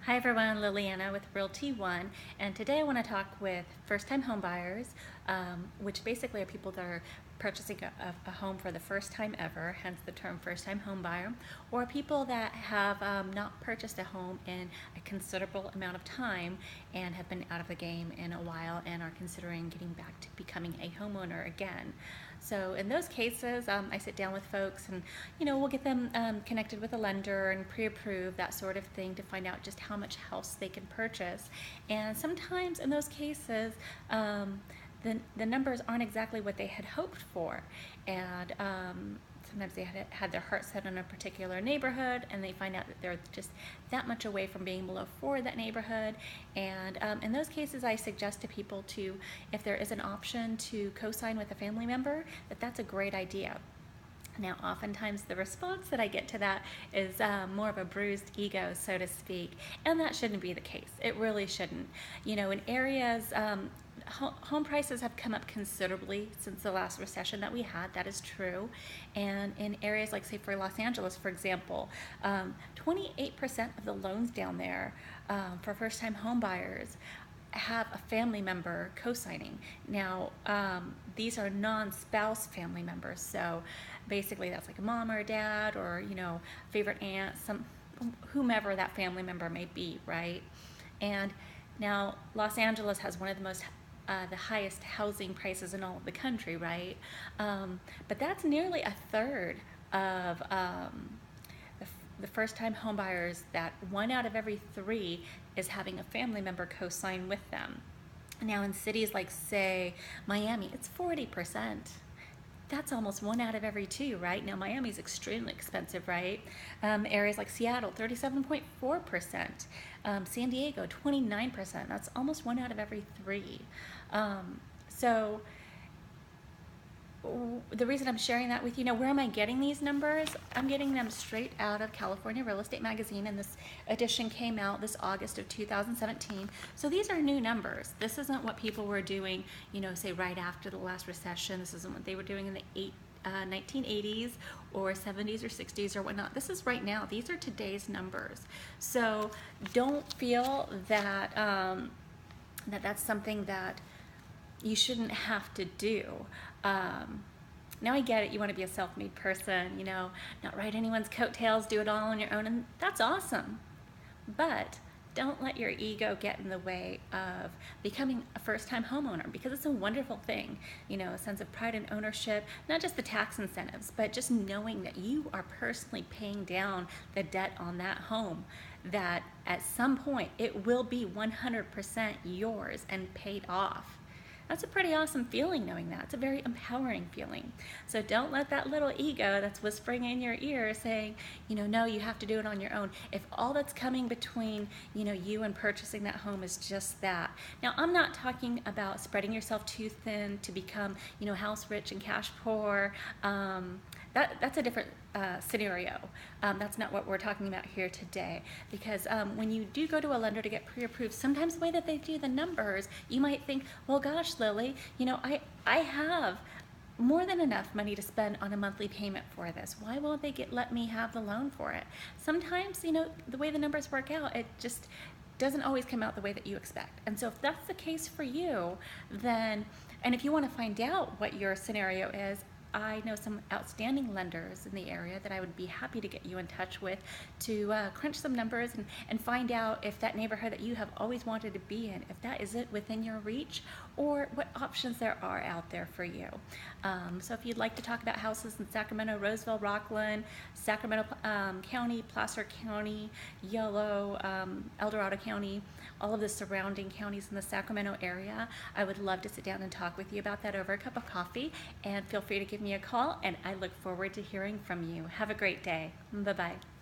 Hi everyone, Liliana with Realty One, and today I want to talk with first-time home buyers, which basically are people that are purchasing a home for the first time ever, hence the term first-time home buyer, or people that have not purchased a home in a considerable amount of time and have been out of the game in a while and are considering getting back to becoming a homeowner again. So in those cases, I sit down with folks and, we'll get them connected with a lender and pre-approve, that sort of thing, to find out just how much house they can purchase. And sometimes in those cases, the numbers aren't exactly what they had hoped for. And sometimes they had their heart set on a particular neighborhood and they find out that they're just that much away from being able to afford that neighborhood. And in those cases, I suggest to people to, if there is an option to co-sign with a family member, that's a great idea. Now, oftentimes the response that I get to that is more of a bruised ego, so to speak, and that shouldn't be the case. It really shouldn't. In areas, home prices have come up considerably since the last recession that we had. That is true. And in areas like, say, for Los Angeles, for example, 28% of the loans down there for first-time home buyers have a family member co-signing. Now, these are non-spouse family members, so basically that's like a mom or a dad or, favorite aunt, whomever that family member may be, right? And now Los Angeles has one of the highest housing prices in all of the country, right? But that's nearly a third of the first-time homebuyers, that 1 out of every 3 is having a family member co-sign with them. Now in cities like, say, Miami, it's 40%. That's almost 1 out of every 2, right? Now Miami's extremely expensive, right? Areas like Seattle, 37.4%. San Diego, 29%. That's almost 1 out of every 3. So the reason I'm sharing that with you, where am I getting these numbers? I'm getting them straight out of California Real Estate Magazine, and this edition came out this August of 2017. So these are new numbers. This isn't what people were doing, say right after the last recession. This isn't what they were doing in the 1980s or 70s or 60s or whatnot. This is right now. These are today's numbers. So don't feel that that's something that you shouldn't have to do. Now I get it, you want to be a self-made person, not ride anyone's coattails, do it all on your own, and that's awesome. But don't let your ego get in the way of becoming a first-time homeowner, because it's a wonderful thing, a sense of pride and ownership, not just the tax incentives, but just knowing that you are personally paying down the debt on that home, that at some point it will be 100% yours and paid off. That's a pretty awesome feeling, knowing that. It's a very empowering feeling. So don't let that little ego that's whispering in your ear saying, no, you have to do it on your own. If all that's coming between, you and purchasing that home is just that. Now, I'm not talking about spreading yourself too thin to become, house rich and cash poor. That's a different scenario. That's not what we're talking about here today, because when you do go to a lender to get pre-approved, sometimes the way that they do the numbers, you might think, well, gosh, Lily, I have more than enough money to spend on a monthly payment for this. Why won't they let me have the loan for it? Sometimes, the way the numbers work out, it just doesn't always come out the way that you expect. And so if that's the case for you, then, and if you want to find out what your scenario is, I know some outstanding lenders in the area that I would be happy to get you in touch with to crunch some numbers and find out if that neighborhood that you have always wanted to be in, if that is it within your reach, or what options there are out there for you. So if you'd like to talk about houses in Sacramento, Roseville, Rockland, Sacramento County, Placer County, Yolo, El Dorado County, all of the surrounding counties in the Sacramento area, I would love to sit down and talk with you about that over a cup of coffee, and feel free to give me a call, and I look forward to hearing from you. Have a great day. Bye-bye.